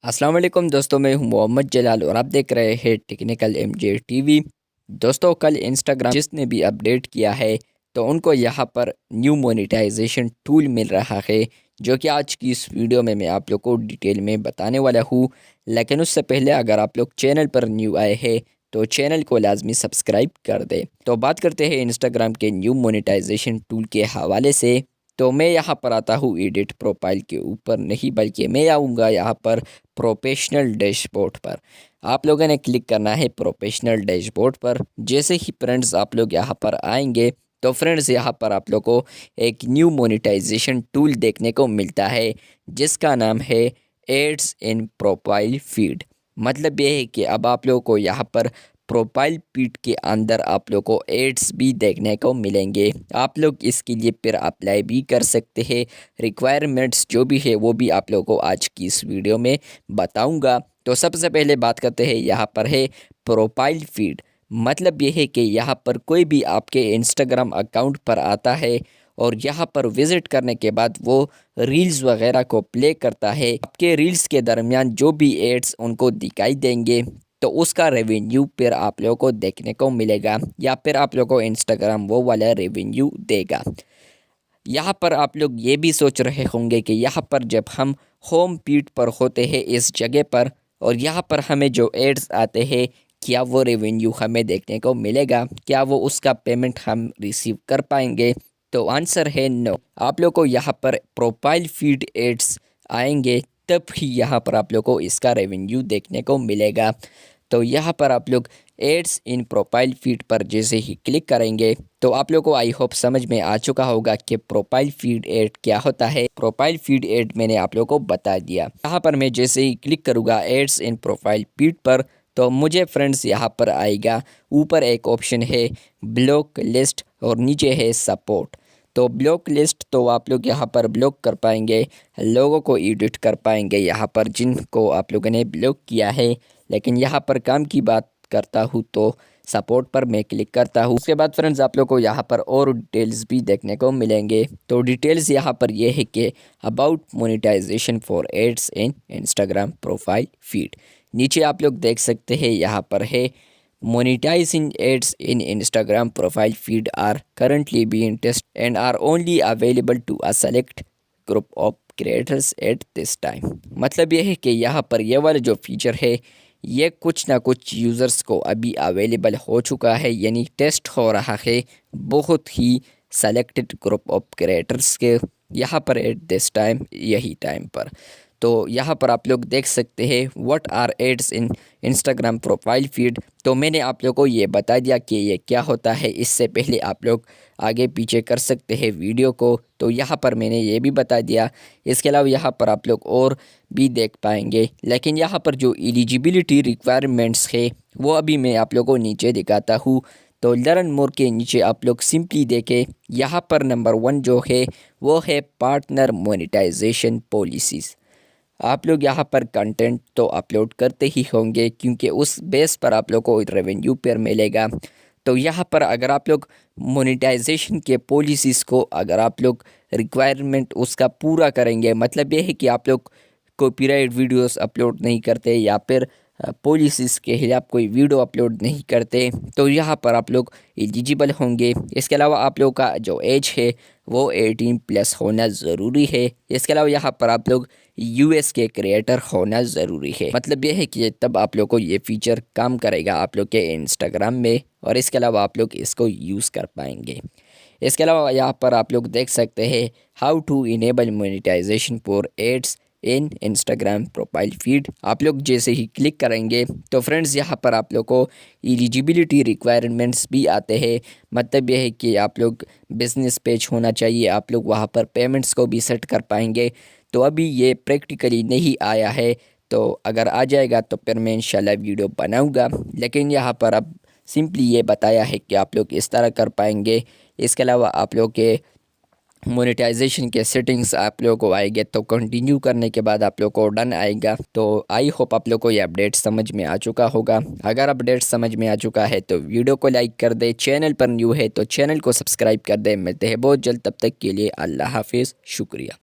अस्सलाम वालेकुम दोस्तों, मैं हूं मोहम्मद जलाल और आप देख रहे हैं टेक्निकल एमजे टीवी। दोस्तों, कल इंस्टाग्राम जिसने भी अपडेट किया है तो उनको यहां पर न्यू मोनेटाइजेशन टूल मिल रहा है, जो कि आज की इस वीडियो में मैं आप लोग को डिटेल में बताने वाला हूं। लेकिन उससे पहले अगर आप लोग चैनल पर न्यू आए हैं तो चैनल को लाजमी सब्सक्राइब कर दें। तो बात करते हैं इंस्टाग्राम के न्यू मोनेटाइजेशन टूल के हवाले से। तो मैं यहाँ पर आता हूँ एडिट प्रोफाइल के ऊपर नहीं, बल्कि मैं आऊँगा यहाँ पर प्रोफेशनल डैशबोर्ड पर। आप लोगों ने क्लिक करना है प्रोफेशनल डैशबोर्ड पर। जैसे ही फ्रेंड्स आप लोग यहाँ पर आएंगे तो फ्रेंड्स यहाँ पर आप लोग को एक न्यू मोनेटाइजेशन टूल देखने को मिलता है, जिसका नाम है एड्स इन प्रोफाइल फीड। मतलब ये है कि अब आप लोगों को यहाँ पर प्रोफाइल फीड के अंदर आप लोग को एड्स भी देखने को मिलेंगे। आप लोग इसके लिए फिर अप्लाई भी कर सकते हैं। रिक्वायरमेंट्स जो भी है वो भी आप लोगों को आज की इस वीडियो में बताऊंगा। तो सबसे पहले बात करते हैं, यहाँ पर है प्रोफाइल फीड। मतलब ये है कि यहाँ पर कोई भी आपके इंस्टाग्राम अकाउंट पर आता है और यहाँ पर विज़िट करने के बाद वो रील्स वगैरह को प्ले करता है। आपके रील्स के दरमियान जो भी एड्स उनको दिखाई देंगे तो उसका रेवेन्यू फिर आप लोगों को देखने को मिलेगा, या फिर आप लोगों को इंस्टाग्राम वो वाला रेवेन्यू देगा। यहाँ पर आप लोग ये भी सोच रहे होंगे कि यहाँ पर जब हम होम फीड पर होते हैं इस जगह पर, और यहाँ पर हमें जो एड्स आते हैं, क्या वो रेवेन्यू हमें देखने को मिलेगा, क्या वो उसका पेमेंट हम रिसीव कर पाएंगे? तो आंसर है नो। आप लोग को यहाँ पर प्रोफाइल फीड एड्स आएंगे तब ही यहाँ पर आप लोग को इसका रेवेन्यू देखने को मिलेगा। तो यहाँ पर आप लोग एड्स इन प्रोफाइल फीड पर जैसे ही क्लिक करेंगे तो आप लोग को आई होप समझ में आ चुका होगा कि प्रोफाइल फीड एड क्या होता है। प्रोफाइल फीड एड मैंने आप लोग को बता दिया। यहाँ पर मैं जैसे ही क्लिक करूँगा एड्स इन प्रोफाइल फीड पर तो मुझे फ्रेंड्स यहाँ पर आएगा, ऊपर एक ऑप्शन है ब्लॉक लिस्ट और नीचे है सपोर्ट। तो ब्लॉक लिस्ट तो आप लोग यहाँ पर ब्लॉक कर पाएंगे, लोगों को एडिट कर पाएंगे यहाँ पर जिनको आप लोगों ने ब्लॉक किया है। लेकिन यहाँ पर काम की बात करता हूँ तो सपोर्ट पर मैं क्लिक करता हूँ। उसके बाद फ्रेंड्स आप लोग को यहाँ पर और डिटेल्स भी देखने को मिलेंगे। तो डिटेल्स यहाँ पर ये है कि about monetization for ads in Instagram profile feed. नीचे आप लोग देख सकते हैं यहाँ पर है monetizing ads in Instagram profile feed are currently being tested and are only available to a select group of creators at this time। मतलब यह है कि यहाँ पर ये वाला जो फीचर है ये कुछ ना कुछ यूज़र्स को अभी अवेलेबल हो चुका है, यानी टेस्ट हो रहा है बहुत ही सेलेक्टेड ग्रुप ऑफ क्रिएटर्स के यहाँ पर एट दिस टाइम, यही टाइम पर। तो यहाँ पर आप लोग देख सकते हैं what are ads in Instagram profile feed. तो मैंने आप लोगों को ये बता दिया कि ये क्या होता है। इससे पहले आप लोग आगे पीछे कर सकते हैं वीडियो को, तो यहाँ पर मैंने ये भी बता दिया। इसके अलावा यहाँ पर आप लोग और भी देख पाएंगे, लेकिन यहाँ पर जो एलिजिबिलिटी रिक्वायरमेंट्स है वो अभी मैं आप लोगों को नीचे दिखाता हूँ। तो लर्न मोर के नीचे आप लोग सिंपली देखें, यहाँ पर नंबर 1 जो है वो है पार्टनर मोनेटाइजेशन पॉलिसीज़। आप लोग यहाँ पर कंटेंट तो अपलोड करते ही होंगे क्योंकि उस बेस पर आप लोग को रेवेन्यू पर मिलेगा। तो यहाँ पर अगर आप लोग मोनेटाइजेशन के पॉलिसीज़ को अगर आप लोग रिक्वायरमेंट उसका पूरा करेंगे, मतलब ये है कि आप लोग कॉपीराइट वीडियोस अपलोड नहीं करते या फिर पॉलिसीज़ के खिलाफ कोई वीडियो अपलोड नहीं करते, तो यहाँ पर आप लोग एलिजिबल होंगे। इसके अलावा आप लोग का जो एज है वो 18+ होना ज़रूरी है। इसके अलावा यहाँ पर आप लोग यूएस के क्रिएटर होना ज़रूरी है। मतलब यह है कि तब आप लोग को ये फीचर काम करेगा आप लोग के इंस्टाग्राम में, और इसके अलावा आप लोग इसको यूज़ कर पाएंगे। इसके अलावा यहाँ पर आप लोग देख सकते हैं how to enable monetization for ads in Instagram profile feed. आप लोग जैसे ही क्लिक करेंगे तो फ्रेंड्स यहाँ पर आप लोग को एलिजिबिलिटी रिक्वायरमेंट्स भी आते हैं। मतलब यह है कि आप लोग बिजनेस पेज होना चाहिए, आप लोग वहाँ पर पेमेंट्स को भी सेट कर पाएंगे। तो अभी ये प्रैक्टिकली नहीं आया है, तो अगर आ जाएगा तो फिर मैं इंशाल्लाह वीडियो बनाऊँगा। लेकिन यहाँ पर अब सिंपली ये बताया है कि आप लोग इस तरह कर पाएंगे। इसके अलावा आप लोग के मोनेटाइजेशन के सेटिंग्स आप लोगों को आएंगे, तो कंटिन्यू करने के बाद आप लोग को डन आएगा। तो आई होप आप लोग को ये अपडेट समझ में आ चुका होगा। अगर अपडेट समझ में आ चुका है तो वीडियो को लाइक कर दे, चैनल पर न्यू है तो चैनल को सब्सक्राइब कर दे। मिलते हैं बहुत जल्द, तब तक के लिए अल्लाह हाफिज़, शुक्रिया।